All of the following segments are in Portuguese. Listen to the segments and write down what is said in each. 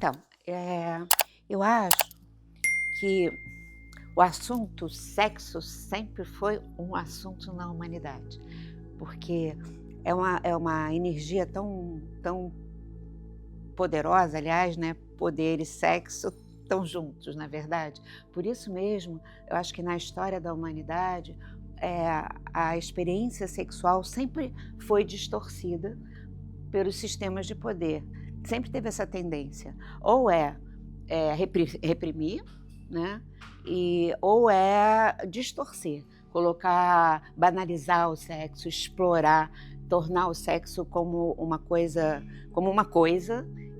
Então, eu acho que o assunto sexo sempre foi um assunto na humanidade, porque é uma energia tão poderosa, aliás, né, poder e sexo estão juntos, na verdade. Por isso mesmo, eu acho que na história da humanidade, a experiência sexual sempre foi distorcida pelos sistemas de poder. Sempre teve essa tendência. Ou reprimir, né? Ou distorcer, banalizar o sexo, explorar, tornar o sexo como uma coisa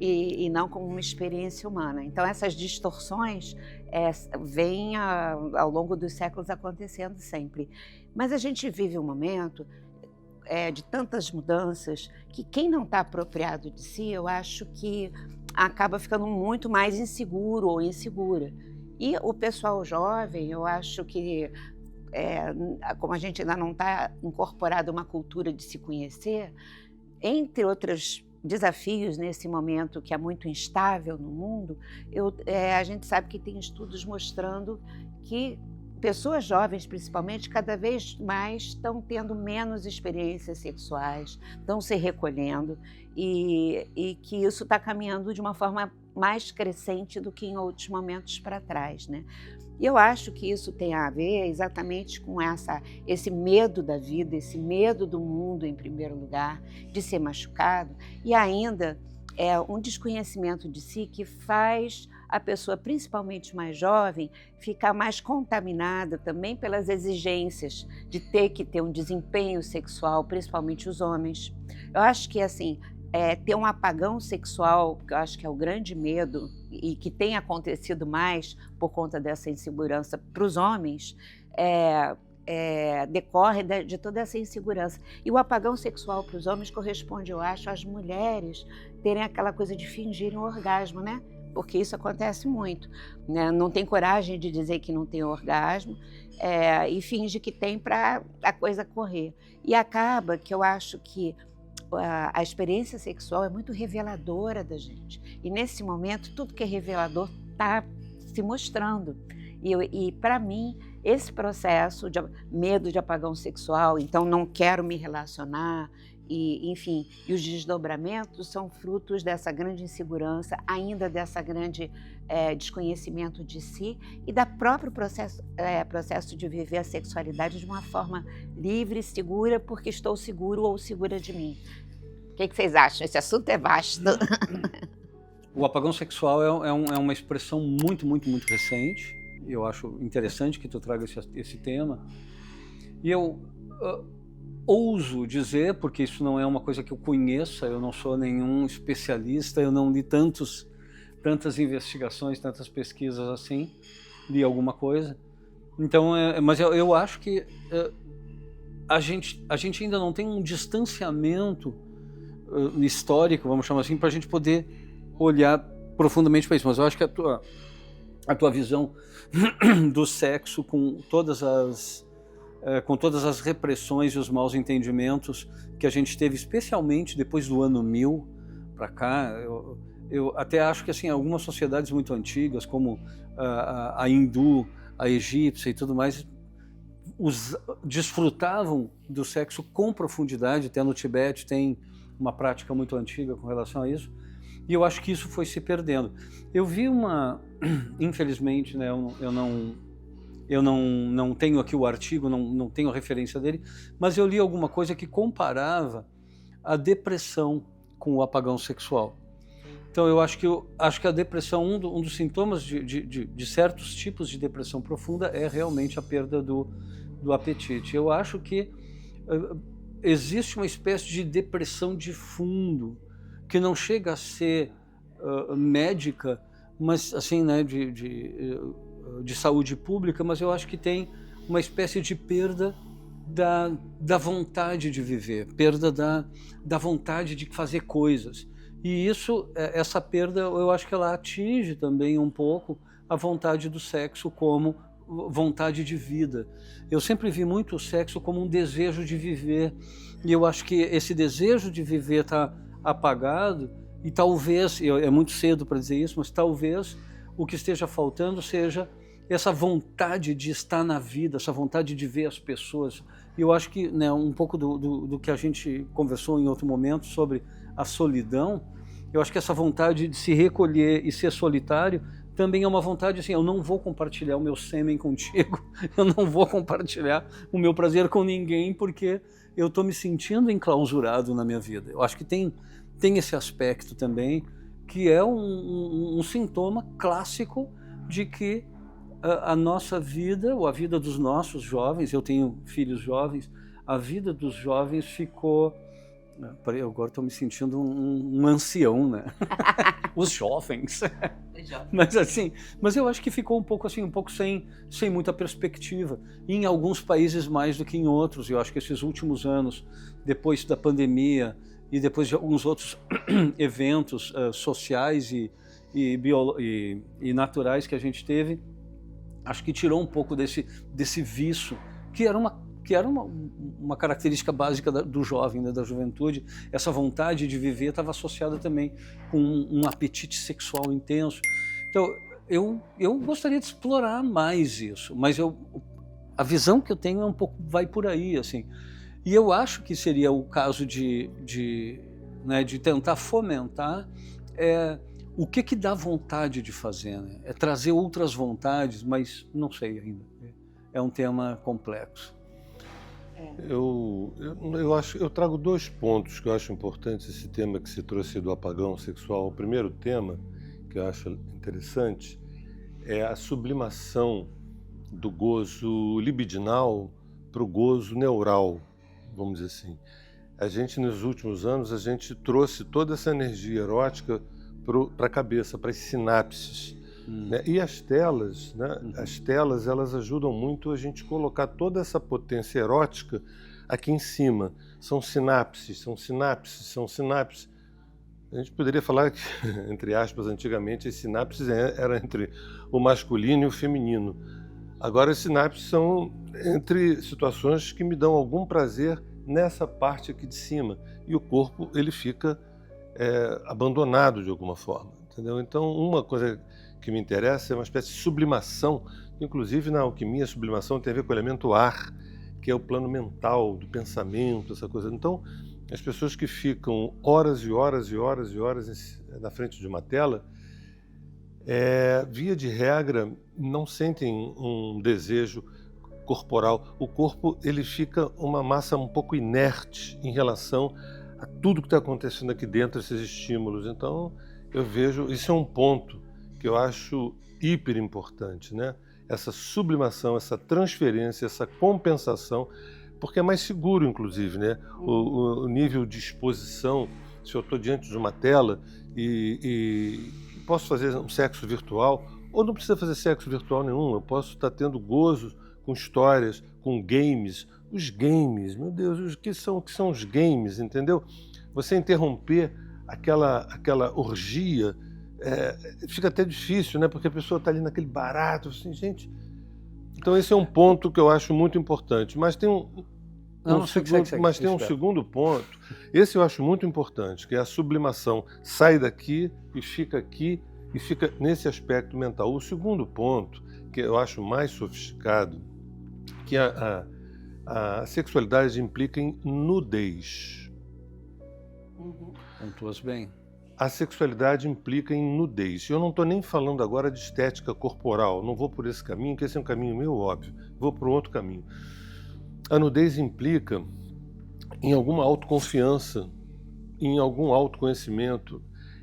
e não como uma experiência humana. Então essas distorções vêm ao longo dos séculos acontecendo sempre. Mas a gente vive um momento de tantas mudanças que quem não está apropriado de si, eu acho que acaba ficando muito mais inseguro ou insegura. E o pessoal jovem, eu acho que, como a gente ainda não está incorporado a uma cultura de se conhecer, entre outros desafios nesse momento que é muito instável no mundo, a gente sabe que tem estudos mostrando que pessoas jovens, principalmente, cada vez mais estão tendo menos experiências sexuais, estão se recolhendo e que isso está caminhando de uma forma mais crescente do que em outros momentos para trás, né? E eu acho que isso tem a ver exatamente com esse medo da vida, esse medo do mundo, em primeiro lugar, de ser machucado, e ainda um desconhecimento de si que faz a pessoa, principalmente mais jovem, ficar mais contaminada também pelas exigências de ter que ter um desempenho sexual, principalmente os homens. Eu acho que, assim, ter um apagão sexual, que eu acho que é o grande medo e que tem acontecido mais por conta dessa insegurança para os homens, decorre de toda essa insegurança. E o apagão sexual para os homens corresponde, eu acho, às mulheres terem aquela coisa de fingirem um orgasmo, né? Porque isso acontece muito, né? Não tem coragem de dizer que não tem orgasmo e finge que tem para a coisa correr. E acaba que eu acho que a experiência sexual é muito reveladora da gente. E nesse momento, tudo que é revelador está se mostrando. E para mim, esse processo de medo de apagão sexual, então não quero me relacionar, enfim, e os desdobramentos são frutos dessa grande insegurança, ainda dessa grande desconhecimento de si e da próprio processo de viver a sexualidade de uma forma livre, segura, porque estou seguro ou segura de mim. O que vocês acham? Esse assunto é vasto. O apagão sexual é uma expressão muito, muito, muito recente. Eu acho interessante que tu traga esse tema. E eu ouso dizer, porque isso não é uma coisa que eu conheça, eu não sou nenhum especialista, eu não li tantas investigações, tantas pesquisas assim, li alguma coisa. Então, mas eu acho que a gente ainda não tem um distanciamento histórico, vamos chamar assim, para a gente poder olhar profundamente para isso. Mas eu acho que a tua visão do sexo com todas as repressões e os maus entendimentos que a gente teve, especialmente depois do ano 1000 para cá, eu até acho que assim, algumas sociedades muito antigas, como a hindu, a egípcia e tudo mais, desfrutavam do sexo com profundidade. Até no Tibete tem uma prática muito antiga com relação a isso, e eu acho que isso foi se perdendo. Eu vi infelizmente, né, eu não tenho aqui o artigo, não tenho a referência dele, mas eu li alguma coisa que comparava a depressão com o apagão sexual. Então eu acho que a depressão, um dos sintomas de certos tipos de depressão profunda é realmente a perda do apetite. Eu acho que existe uma espécie de depressão de fundo, que não chega a ser médica, mas assim, né, de saúde pública, mas eu acho que tem uma espécie de perda da vontade de viver, perda da vontade de fazer coisas. E essa perda, eu acho que ela atinge também um pouco a vontade do sexo como vontade de vida. Eu sempre vi muito o sexo como um desejo de viver, e eu acho que esse desejo de viver está apagado E talvez, é muito cedo para dizer isso, mas talvez o que esteja faltando seja essa vontade de estar na vida, essa vontade de ver as pessoas. E eu acho que, né, um pouco do que a gente conversou em outro momento sobre a solidão, eu acho que essa vontade de se recolher e ser solitário também é uma vontade assim, eu não vou compartilhar o meu sêmen contigo, eu não vou compartilhar o meu prazer com ninguém porque eu estou me sentindo enclausurado na minha vida. Eu acho que tem esse aspecto também, que é um sintoma clássico de que a nossa vida, ou a vida dos nossos jovens, eu tenho filhos jovens, a vida dos jovens ficou... Eu agora estou me sentindo um ancião, né? Os jovens. Mas eu acho que ficou um pouco sem muita perspectiva. E em alguns países mais do que em outros. Eu acho que esses últimos anos, depois da pandemia e depois de alguns outros eventos sociais e naturais que a gente teve, acho que tirou um pouco desse vício, que era uma característica básica do jovem, né, da juventude. Essa vontade de viver estava associada também com um apetite sexual intenso. Então, eu gostaria de explorar mais isso, mas a visão que eu tenho é um pouco, vai por aí, assim. E eu acho que seria o caso de tentar fomentar o que dá vontade de fazer, né? É trazer outras vontades, mas não sei ainda. É um tema complexo. Eu trago 2 pontos que eu acho importantes, esse tema que se trouxe do apagão sexual. O primeiro tema, que eu acho interessante, é a sublimação do gozo libidinal para o gozo neural, vamos dizer assim. A gente, nos últimos anos, a gente trouxe toda essa energia erótica para a cabeça, para as sinapses. Né? E as telas, né? As telas, elas ajudam muito a gente colocar toda essa potência erótica aqui em cima. São sinapses, são sinapses, são sinapses. A gente poderia falar que, entre aspas, antigamente as sinapses eram entre o masculino e o feminino. Agora as sinapses são entre situações que me dão algum prazer nessa parte aqui de cima. E o corpo, ele fica abandonado de alguma forma. Entendeu? Então, uma coisa que me interessa é uma espécie de sublimação, inclusive na alquimia a sublimação tem a ver com o elemento ar, que é o plano mental, do pensamento, essa coisa. Então, as pessoas que ficam horas e horas e horas e horas na frente de uma tela, via de regra, não sentem um desejo corporal. O corpo, ele fica uma massa um pouco inerte em relação a tudo que está acontecendo aqui dentro, esses estímulos. Então, eu vejo, isso é um ponto que eu acho hiper importante, né? Essa sublimação, essa transferência, essa compensação, porque é mais seguro, inclusive, né? O nível de exposição, se eu estou diante de uma tela e posso fazer um sexo virtual, ou não precisa fazer sexo virtual nenhum, eu posso estar tendo gozo com histórias, com games. Os games, meu Deus, o que são os games, entendeu? Você interromper aquela orgia, fica até difícil, né? Porque a pessoa está ali naquele barato, assim, gente. Então esse é um ponto que eu acho muito importante. Mas tem um segundo ponto, esse eu acho muito importante, que é a sublimação. Sai daqui e fica nesse aspecto mental. O segundo ponto, que eu acho mais sofisticado, que a sexualidade implica em nudez. Pontuas bem. A sexualidade implica em nudez. Eu não estou nem falando agora de estética corporal, não vou por esse caminho, que esse é um caminho meio óbvio, vou por outro caminho. A nudez implica em alguma autoconfiança, em algum autoconhecimento,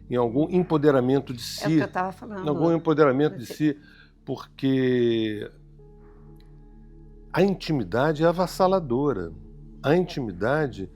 em algum empoderamento de si. É o que eu estava falando. Em algum empoderamento de si, porque a intimidade é avassaladora. A intimidade,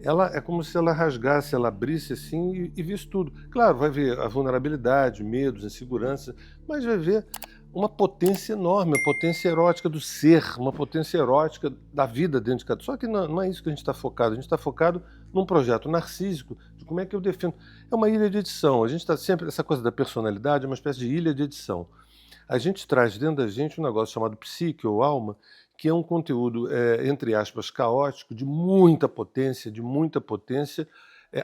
ela é como se ela rasgasse, ela abrisse assim e visse tudo. Claro, vai ver a vulnerabilidade, medos, insegurança, mas vai ver uma potência enorme, a potência erótica do ser, uma potência erótica da vida dentro de cada. Só que não é isso que a gente está focado. A gente está focado num projeto narcísico de como é que eu defendo. É uma ilha de edição. A gente está sempre, essa coisa da personalidade é uma espécie de ilha de edição. A gente traz dentro da gente um negócio chamado psique ou alma, que é um conteúdo, entre aspas, caótico, de muita potência,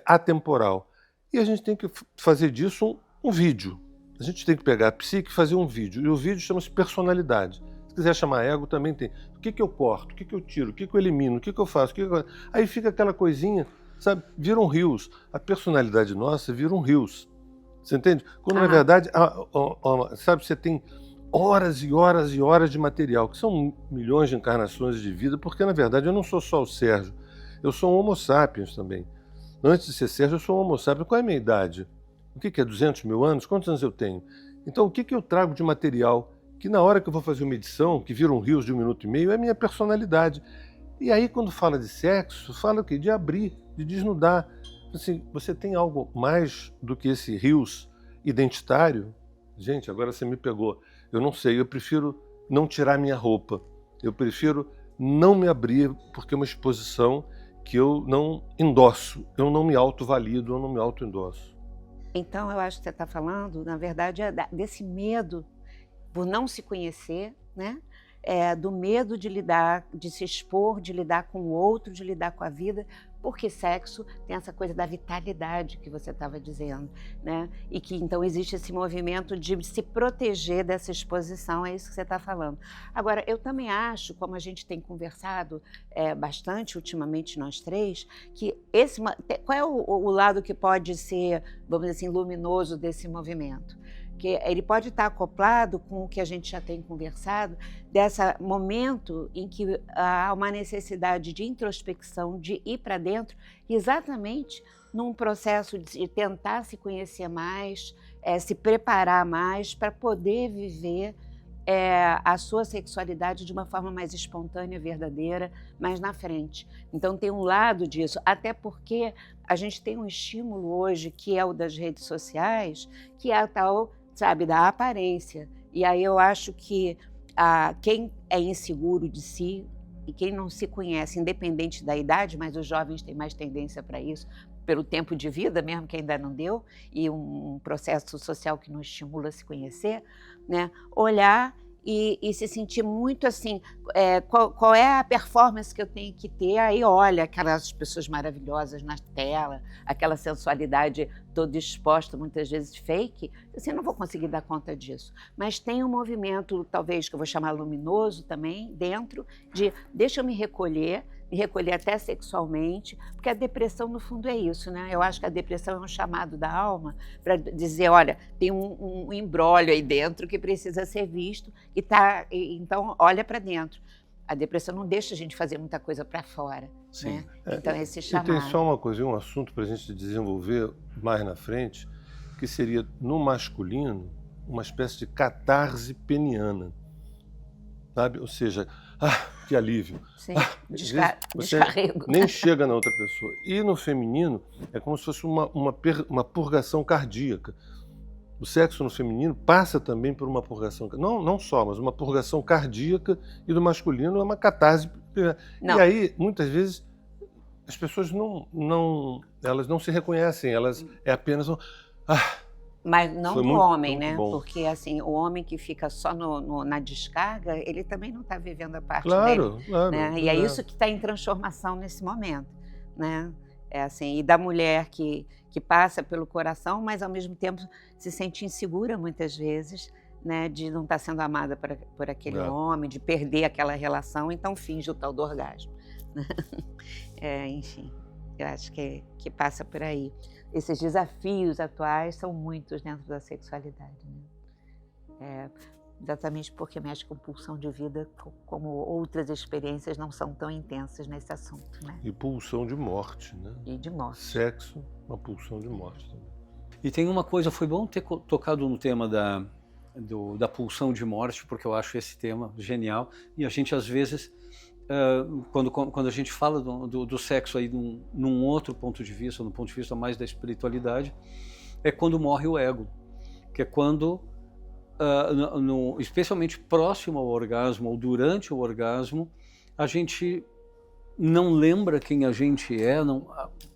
atemporal. E a gente tem que fazer disso um vídeo. A gente tem que pegar a psique e fazer um vídeo. E o vídeo chama-se personalidade. Se quiser chamar ego, também tem. O que eu corto? O que eu tiro? O que eu elimino? O que eu faço? Aí fica aquela coisinha, sabe? Vira um rios. A personalidade nossa vira um rios. Você entende? Quando, na verdade, sabe, você tem horas e horas e horas de material, que são milhões de encarnações de vida, porque, na verdade, eu não sou só o Sérgio. Eu sou um homo sapiens também. Antes de ser Sérgio, eu sou um homo sapiens. Qual é a minha idade? O que é 200 mil anos? Quantos anos eu tenho? Então, o que eu trago de material que na hora que eu vou fazer uma edição, que vira um rios de 1 minuto e meio, é a minha personalidade. E aí, quando fala de sexo, fala o quê? De abrir, de desnudar. Assim, você tem algo mais do que esse rios identitário? Gente, agora você me pegou. Eu não sei, eu prefiro não tirar minha roupa. Eu prefiro não me abrir, porque é uma exposição que eu não endosso. Eu não me autovalido, eu não me auto-endosso. Então, eu acho que você está falando, na verdade, é desse medo por não se conhecer, né? Do medo de lidar, de se expor, de lidar com o outro, de lidar com a vida, porque sexo tem essa coisa da vitalidade que você estava dizendo, né? E que então existe esse movimento de se proteger dessa exposição, é isso que você está falando. Agora, eu também acho, como a gente tem conversado bastante ultimamente nós três, que qual é o lado que pode ser, vamos dizer assim, luminoso desse movimento? Que ele pode estar acoplado com o que a gente já tem conversado, desse momento em que há uma necessidade de introspecção, de ir para dentro, exatamente num processo de tentar se conhecer mais, se preparar mais para poder viver a sua sexualidade de uma forma mais espontânea, verdadeira, mais na frente. Então tem um lado disso, até porque a gente tem um estímulo hoje, que é o das redes sociais, que é a tal, sabe, da aparência. E aí eu acho que quem é inseguro de si e quem não se conhece, independente da idade, mas os jovens têm mais tendência para isso, pelo tempo de vida mesmo, que ainda não deu, e um processo social que não estimula a se conhecer, né? Olhar e se sentir muito assim, qual é a performance que eu tenho que ter? Aí olha aquelas pessoas maravilhosas na tela, aquela sensualidade toda exposta, muitas vezes fake, assim, não vou conseguir dar conta disso. Mas tem um movimento, talvez, que eu vou chamar luminoso também, dentro de deixa eu me recolher até sexualmente, porque a depressão, no fundo, é isso, né? Eu acho que a depressão é um chamado da alma para dizer, olha, tem um imbróglio aí dentro que precisa ser visto, então olha para dentro. A depressão não deixa a gente fazer muita coisa para fora, né? Então esse chamado. E tem só uma coisa, um assunto para a gente desenvolver mais na frente, que seria, no masculino, uma espécie de catarse peniana, sabe? Ou seja, que alívio. Sim, Você descarrego. nem chega na outra pessoa. E no feminino é como se fosse uma purgação cardíaca. O sexo no feminino passa também por uma purgação, não só, mas uma purgação cardíaca, e do masculino é uma catarse. Não. E aí, muitas vezes, as pessoas elas não se reconhecem, elas é apenas Mas não do homem, né? Bom. Porque assim, o homem que fica só na descarga, ele também não está vivendo a parte Claro, dele. claro. Né? E é isso que está em transformação nesse momento, né? E da mulher que passa pelo coração, mas ao mesmo tempo se sente insegura muitas vezes, né? De não estar sendo amada por aquele homem, de perder aquela relação, então finge o tal do orgasmo. Enfim, eu acho que passa por aí. Esses desafios atuais são muitos dentro da sexualidade, né? Exatamente porque mexe com pulsão de vida, como outras experiências não são tão intensas nesse assunto, né? E pulsão de morte, né? E de morte. Sexo, uma pulsão de morte também. E tem uma coisa, foi bom ter tocado no tema da pulsão de morte, porque eu acho esse tema genial, e a gente às vezes, quando a gente fala do sexo aí num outro ponto de vista, no ponto de vista mais da espiritualidade, é quando morre o ego, que é quando, especialmente próximo ao orgasmo ou durante o orgasmo, a gente não lembra quem a gente é,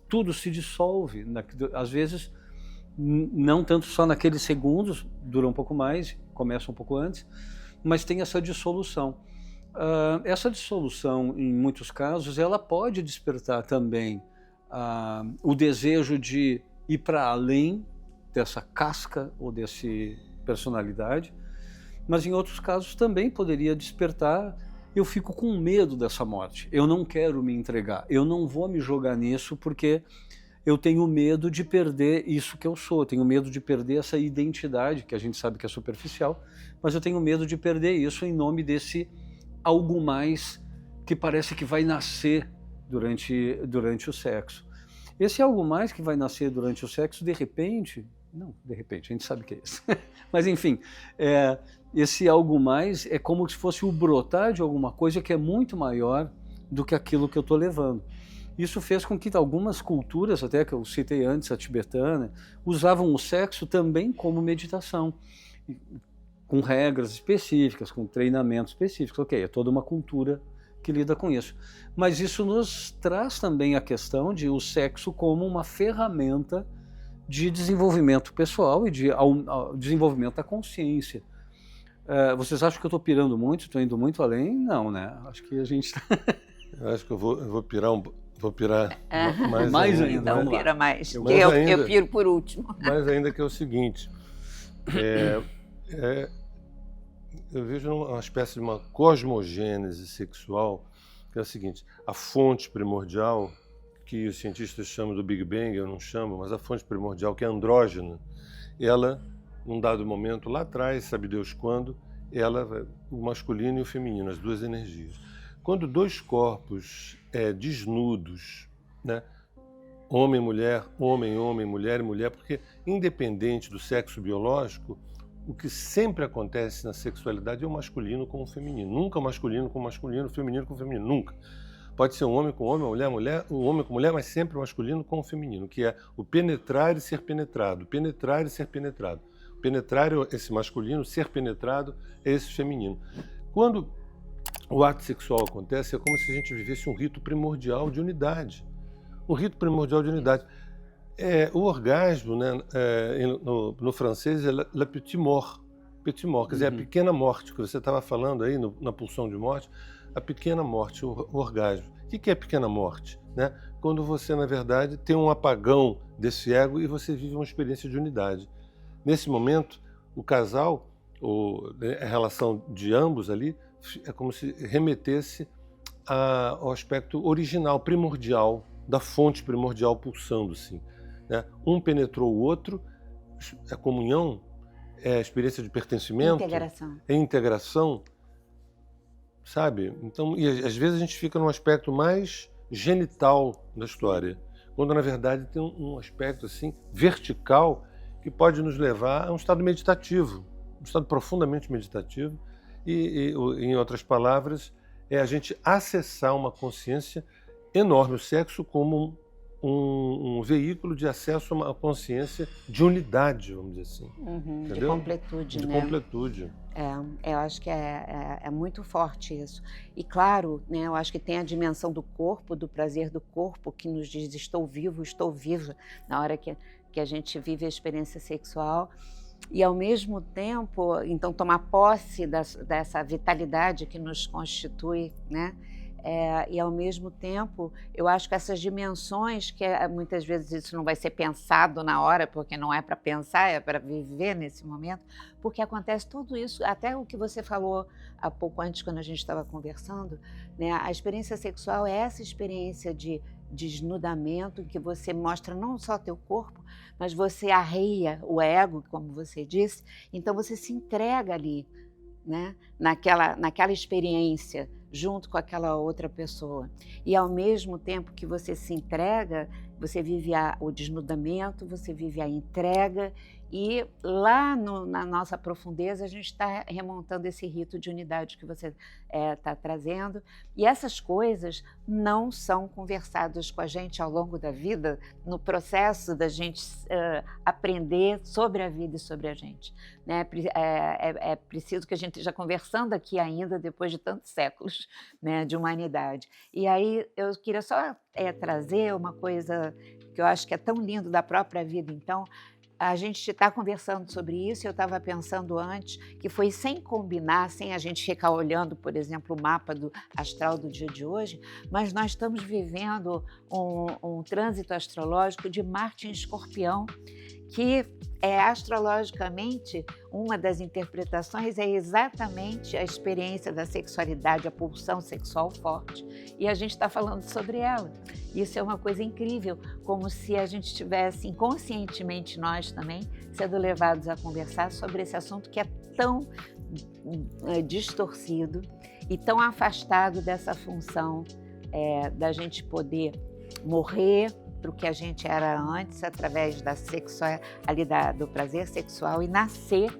tudo se dissolve, às vezes não tanto só naqueles segundos, dura um pouco mais, começa um pouco antes, mas tem essa dissolução. Essa dissolução, em muitos casos, ela pode despertar também o desejo de ir para além dessa casca ou dessa personalidade, mas em outros casos também poderia despertar. Eu fico com medo dessa morte, eu não quero me entregar, eu não vou me jogar nisso porque eu tenho medo de perder isso que eu sou, tenho medo de perder essa identidade, que a gente sabe que é superficial, mas eu tenho medo de perder isso em nome desse algo mais que parece que vai nascer durante o sexo. Esse algo mais que vai nascer durante o sexo, de repente, a gente sabe que é isso, mas enfim, esse algo mais é como se fosse o brotar de alguma coisa que é muito maior do que aquilo que eu estou levando. Isso fez com que algumas culturas, até que eu citei antes, a tibetana, usavam o sexo também como meditação, com regras específicas, com treinamentos específicos. Ok, é toda uma cultura que lida com isso. Mas isso nos traz também a questão de o sexo como uma ferramenta de desenvolvimento pessoal e de desenvolvimento da consciência. Vocês acham que eu estou pirando muito, estou indo muito além? Não, né? Acho que a gente... Eu acho que eu vou pirar mais ainda. Então pira mais, eu piro por último. Mais ainda, que é o seguinte, eu vejo uma espécie de uma cosmogênese sexual, que é o seguinte: a fonte primordial, que os cientistas chamam do Big Bang, eu não chamo, mas a fonte primordial, que é andrógena, ela, num dado momento lá atrás, sabe Deus quando, o masculino e o feminino, as duas energias. Quando dois corpos desnudos, né? Homem, mulher, mulher e mulher, porque independente do sexo biológico, o que sempre acontece na sexualidade é o masculino com o feminino. Nunca o masculino com o masculino, o feminino com o feminino, nunca. Pode ser um homem com homem, uma mulher, um homem com mulher, mas sempre o masculino com o feminino, que é o penetrar e ser penetrado, penetrar e ser penetrado. Penetrar é esse masculino, ser penetrado é esse feminino. Quando o ato sexual acontece, é como se a gente vivesse um rito primordial de unidade. Um rito primordial de unidade. O orgasmo, né, no francês, é la petite mort. Petite mort, quer dizer, a pequena morte, que você estava falando aí na pulsão de morte, a pequena morte, o orgasmo. O que é a pequena morte? Né? Quando você, na verdade, tem um apagão desse ego e você vive uma experiência de unidade. Nesse momento, o casal, a relação de ambos ali, é como se remetesse ao aspecto original, primordial, da fonte primordial pulsando-se. Né? Um penetrou o outro, a comunhão, é a experiência de pertencimento, é integração, sabe? Então, e às vezes a gente fica num aspecto mais genital da história, quando na verdade tem um aspecto assim vertical que pode nos levar a um estado meditativo, um estado profundamente meditativo, e em outras palavras, é a gente acessar uma consciência enorme, o sexo como um veículo de acesso a uma consciência de unidade, vamos dizer assim. De completude, de né? completude. Eu acho que é muito forte isso. E claro, né, eu acho que tem a dimensão do corpo, do prazer do corpo, que nos diz estou vivo, estou viva, na hora que a gente vive a experiência sexual. E ao mesmo tempo, então, tomar posse dessa vitalidade que nos constitui, né? E ao mesmo tempo, eu acho que essas dimensões, que muitas vezes isso não vai ser pensado na hora, porque não é para pensar, é para viver nesse momento, porque acontece tudo isso, até o que você falou há pouco antes, quando a gente estava conversando, né? A experiência sexual é essa experiência de desnudamento, em que você mostra não só teu corpo, mas você arreia o ego, como você disse, então você se entrega ali, né? naquela experiência, junto com aquela outra pessoa. E ao mesmo tempo que você se entrega, você vive o desnudamento, você vive a entrega, e lá na nossa profundeza a gente está remontando esse rito de unidade que você está trazendo. E essas coisas não são conversadas com a gente ao longo da vida, no processo da gente aprender sobre a vida e sobre a gente. Né? É preciso que a gente esteja conversando aqui ainda, depois de tantos séculos, né, de humanidade. E aí eu queria só trazer uma coisa que eu acho que é tão lindo da própria vida, então, a gente está conversando sobre isso, eu estava pensando antes que foi sem combinar, sem a gente ficar olhando, por exemplo, o mapa do astral do dia de hoje, mas nós estamos vivendo um trânsito astrológico de Marte em Escorpião, que astrologicamente, uma das interpretações é exatamente a experiência da sexualidade, a pulsão sexual forte, e a gente está falando sobre ela. Isso é uma coisa incrível, como se a gente estivesse inconscientemente, nós também, sendo levados a conversar sobre esse assunto que é tão distorcido e tão afastado dessa função da gente poder morrer para o que a gente era antes, através da sexualidade, do prazer sexual, e nascer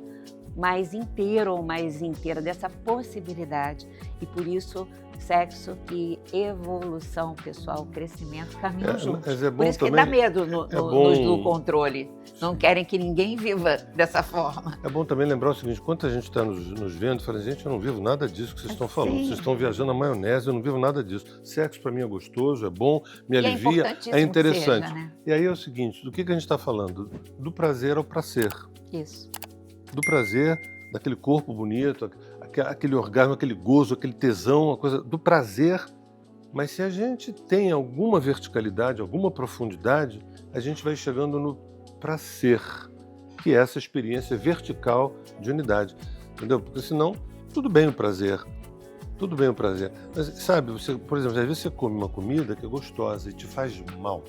mais inteiro ou mais inteira dessa possibilidade. E por isso, sexo e evolução pessoal, crescimento, caminham juntos. Mas é bom por isso também, que dá medo no controle. Não querem que ninguém viva dessa forma. É bom também lembrar o seguinte, quando a gente está nos vendo, fala, gente, eu não vivo nada disso que vocês estão falando. Vocês estão viajando na maionese, eu não vivo nada disso. Sexo para mim é gostoso, é bom, me alivia, é interessante. Seja, né? E aí é o seguinte, do que a gente está falando? Do prazer ao prazer. Isso. Do prazer, daquele corpo bonito, aquele orgasmo, aquele gozo, aquele tesão, uma coisa do prazer. Mas se a gente tem alguma verticalidade, alguma profundidade, a gente vai chegando no prazer, que é essa experiência vertical de unidade, entendeu? Porque senão, tudo bem o prazer, tudo bem o prazer. Mas sabe, você, por exemplo, às vezes você come uma comida que é gostosa e te faz mal,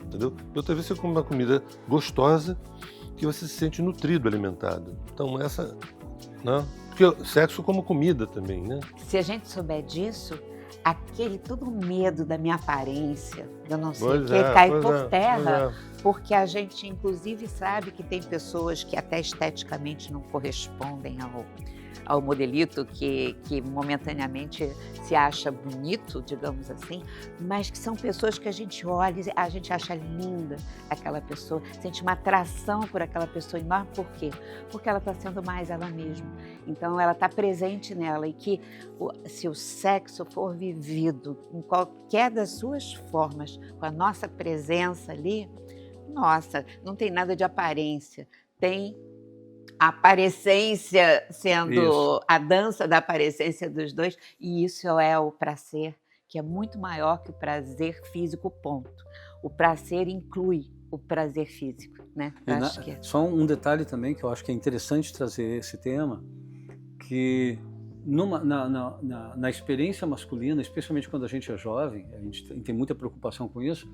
entendeu? E outra vez você come uma comida gostosa que você se sente nutrido, alimentado. Então essa, né? Porque sexo como comida também, né? Se a gente souber disso, todo o medo da minha aparência, eu não sei o que, cai por terra, porque a gente inclusive sabe que tem pessoas que até esteticamente não correspondem ao modelito que momentaneamente se acha bonito, digamos assim, mas que são pessoas que a gente olha e a gente acha linda aquela pessoa, sente uma atração por aquela pessoa enorme. Por quê? Porque ela está sendo mais ela mesma. Então ela está presente nela, e que se o sexo for vivido em qualquer das suas formas, com a nossa presença ali, nossa, não tem nada de aparência, tem a aparência sendo a dança da aparência dos dois, e isso é o prazer, que é muito maior que o prazer físico, ponto. O prazer inclui o prazer físico, né? Só um detalhe também que eu acho que é interessante trazer esse tema, que na experiência masculina, especialmente quando a gente é jovem, a gente tem muita preocupação com isso,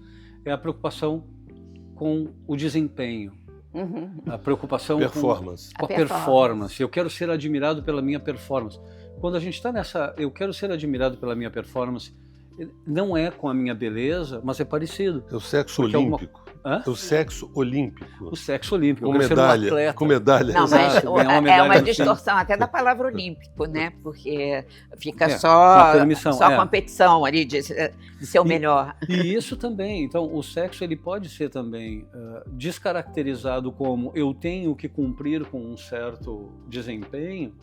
é a preocupação com o desempenho. A preocupação com a performance. Eu quero ser admirado pela minha performance. Quando a gente está nessa, eu quero ser admirado pela minha performance, não é com a minha beleza, mas é parecido. É o sexo olímpico. É o sexo olímpico. O sexo olímpico. Com medalha. Com medalha. Não, mas é uma distorção até da palavra olímpico, né? Porque fica só competição ali de ser o melhor. E isso também. Então, o sexo ele pode ser também descaracterizado como eu tenho que cumprir com um certo desempenho,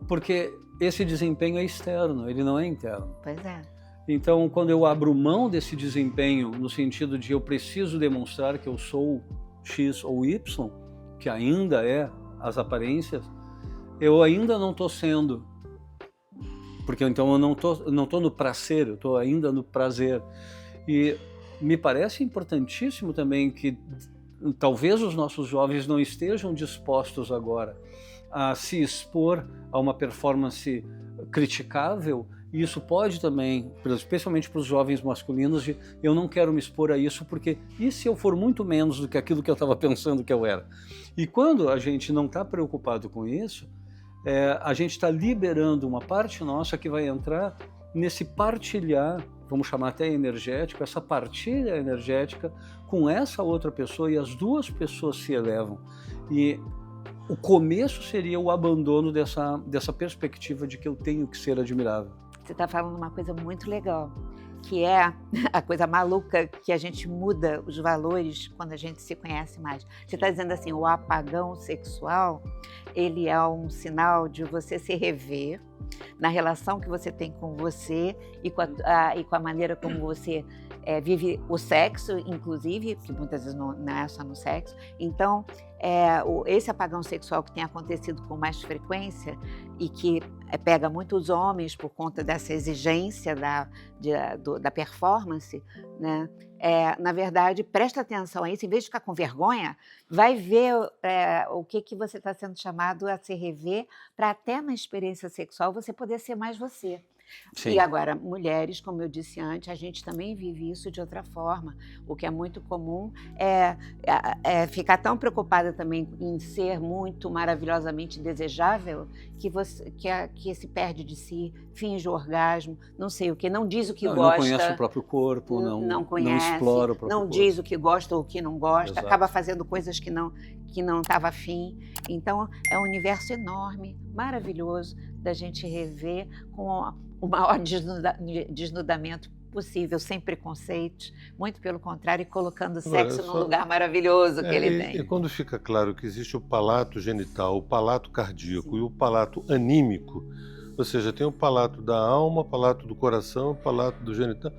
porque esse desempenho é externo, ele não é interno. Pois é. Então, quando eu abro mão desse desempenho, no sentido de eu preciso demonstrar que eu sou X ou Y, que ainda é as aparências, eu ainda não estou sendo. Porque então eu não tô no prazer, eu estou ainda no prazer. E me parece importantíssimo também que talvez os nossos jovens não estejam dispostos agora a se expor a uma performance criticável. E isso pode também, especialmente para os jovens masculinos, de eu não quero me expor a isso, porque e se eu for muito menos do que aquilo que eu estava pensando que eu era? E quando a gente não está preocupado com isso, a gente está liberando uma parte nossa que vai entrar nesse partilhar, vamos chamar até energético, essa partilha energética com essa outra pessoa, e as duas pessoas se elevam. E o começo seria o abandono dessa perspectiva de que eu tenho que ser admirável. Você está falando uma coisa muito legal, que é a coisa maluca que a gente muda os valores quando a gente se conhece mais. Você está dizendo assim, o apagão sexual, ele é um sinal de você se rever na relação que você tem com você e com a maneira como você vive o sexo, inclusive, que muitas vezes não é só no sexo. Então, esse apagão sexual que tem acontecido com mais frequência e que pega muitos homens por conta dessa exigência da performance, né? Na verdade, presta atenção a isso, em vez de ficar com vergonha, vai ver o que você está sendo chamado a se rever para até na experiência sexual você poder ser mais você. Sim. E agora, mulheres, como eu disse antes, a gente também vive isso de outra forma. O que é muito comum é ficar tão preocupada também em ser muito maravilhosamente desejável que se perde de si, finge o orgasmo, não sei o que, não diz o que gosta. Não conhece o próprio corpo, não conhece, não explora o próprio corpo. Diz o que gosta ou o que não gosta, Exato. acaba fazendo coisas que não estava afim. Então, é um universo enorme, maravilhoso, da gente rever com o maior desnudamento possível, sem preconceitos, muito pelo contrário, e colocando o sexo num lugar maravilhoso que ele tem. E quando fica claro que existe o palato genital, o palato cardíaco e o palato anímico, ou seja, tem o palato da alma, o palato do coração, o palato do genital,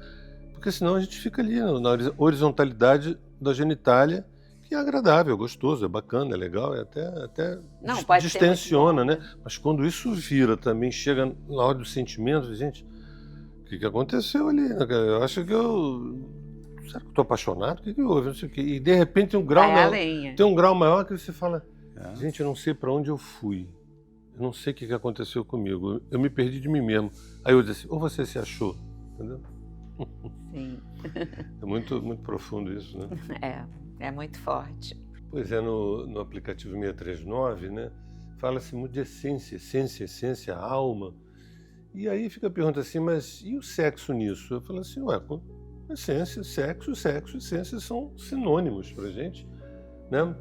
porque senão a gente fica ali na horizontalidade da genitália, que é agradável, é gostoso, é bacana, é legal, até distensiona, né? Mas quando isso vira também, chega na hora dos sentimentos, gente, o que aconteceu ali? Eu acho que será que eu estou apaixonado? O que houve? Não sei o quê. E de repente tem um grau maior que você fala, gente, eu não sei para onde eu fui, eu não sei o que aconteceu comigo, eu me perdi de mim mesmo. Aí eu disse assim, ou você se achou, entendeu? Sim. É muito, muito profundo isso, né? É muito forte. Pois é, no aplicativo 639, né, fala-se muito de essência, alma. E aí fica a pergunta assim, mas e o sexo nisso? Eu falo assim, essência, sexo, essência são sinônimos pra gente, né?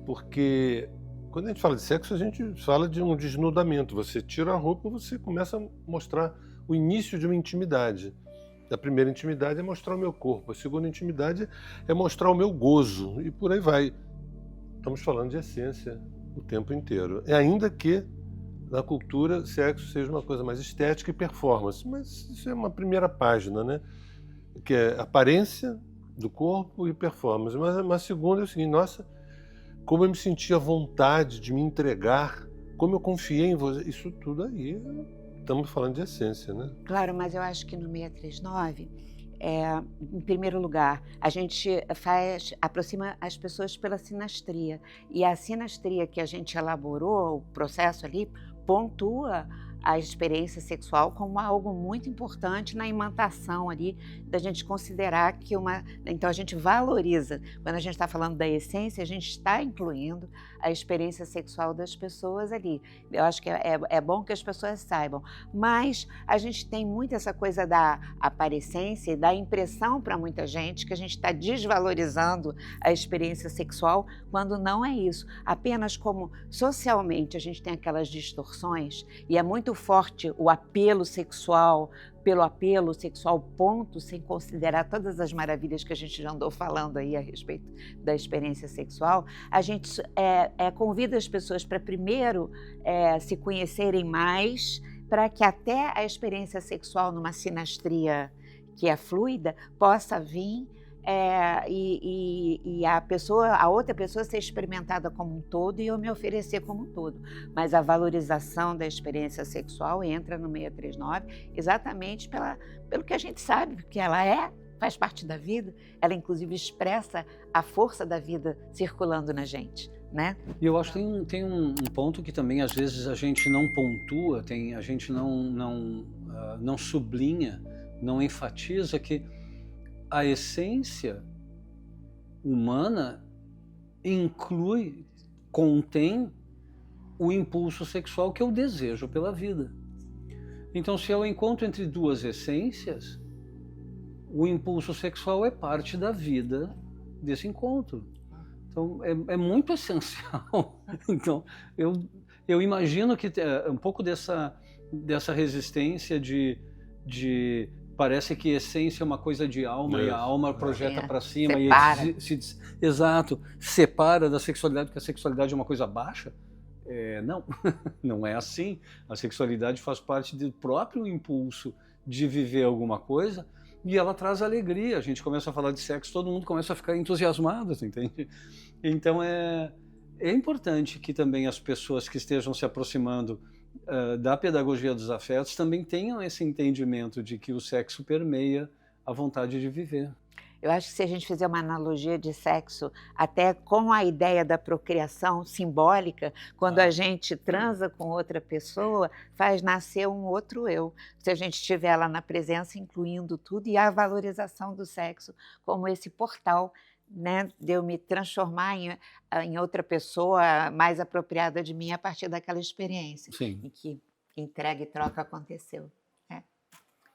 Porque quando a gente fala de sexo, a gente fala de um desnudamento. Você tira a roupa, você começa a mostrar o início de uma intimidade. A primeira intimidade é mostrar o meu corpo, a segunda intimidade é mostrar o meu gozo, e por aí vai. Estamos falando de essência o tempo inteiro. Ainda que na cultura sexo seja uma coisa mais estética e performance, mas isso é uma primeira página, né? Que é aparência do corpo e performance. Mas a segunda é o seguinte, nossa, como eu me senti à vontade de me entregar, como eu confiei em você, isso tudo aí... Estamos falando de essência, né? Claro, mas eu acho que no 639, em primeiro lugar, a gente aproxima as pessoas pela sinastria. E a sinastria que a gente elaborou, o processo ali, pontua a experiência sexual como algo muito importante na imantação ali, da gente considerar que então a gente valoriza, quando a gente está falando da essência, a gente está incluindo a experiência sexual das pessoas ali. Eu acho que é bom que as pessoas saibam, mas a gente tem muito essa coisa da aparência e da impressão para muita gente que a gente está desvalorizando a experiência sexual, quando não é isso. Apenas como socialmente a gente tem aquelas distorções, e é muito forte o apelo sexual, pelo apelo sexual ponto, sem considerar todas as maravilhas que a gente já andou falando aí a respeito da experiência sexual, a gente convida as pessoas para primeiro se conhecerem mais, para que até a experiência sexual numa sinastria que é fluida possa vir e a outra pessoa ser experimentada como um todo e eu me oferecer como um todo. Mas a valorização da experiência sexual entra no 639 exatamente pelo que a gente sabe, que ela faz parte da vida, ela inclusive expressa a força da vida circulando na gente, né? E eu acho que tem um ponto que também às vezes a gente não pontua, a gente não sublinha, não enfatiza, que a essência humana contém o impulso sexual, que é o desejo pela vida. Então, se é o encontro entre duas essências, o impulso sexual é parte da vida desse encontro. Então, é muito essencial. Então, eu imagino que um pouco dessa resistência de parece que a essência é uma coisa de alma, e a alma projeta para cima e separa da sexualidade, porque a sexualidade é uma coisa baixa. Não é assim. A sexualidade faz parte do próprio impulso de viver alguma coisa, E ela traz alegria, a gente começa a falar de sexo, todo mundo começa a ficar entusiasmado, entende? Então é importante que também as pessoas que estejam se aproximando da pedagogia dos afetos também tenham esse entendimento de que o sexo permeia a vontade de viver. Eu acho que se a gente fizer uma analogia de sexo, até com a ideia da procriação simbólica, quando a gente transa com outra pessoa, faz nascer um outro eu. Se a gente estiver lá na presença, incluindo tudo, e a valorização do sexo como esse portal, né, de eu me transformar em outra pessoa mais apropriada de mim a partir daquela experiência Sim. em que entrega e troca aconteceu.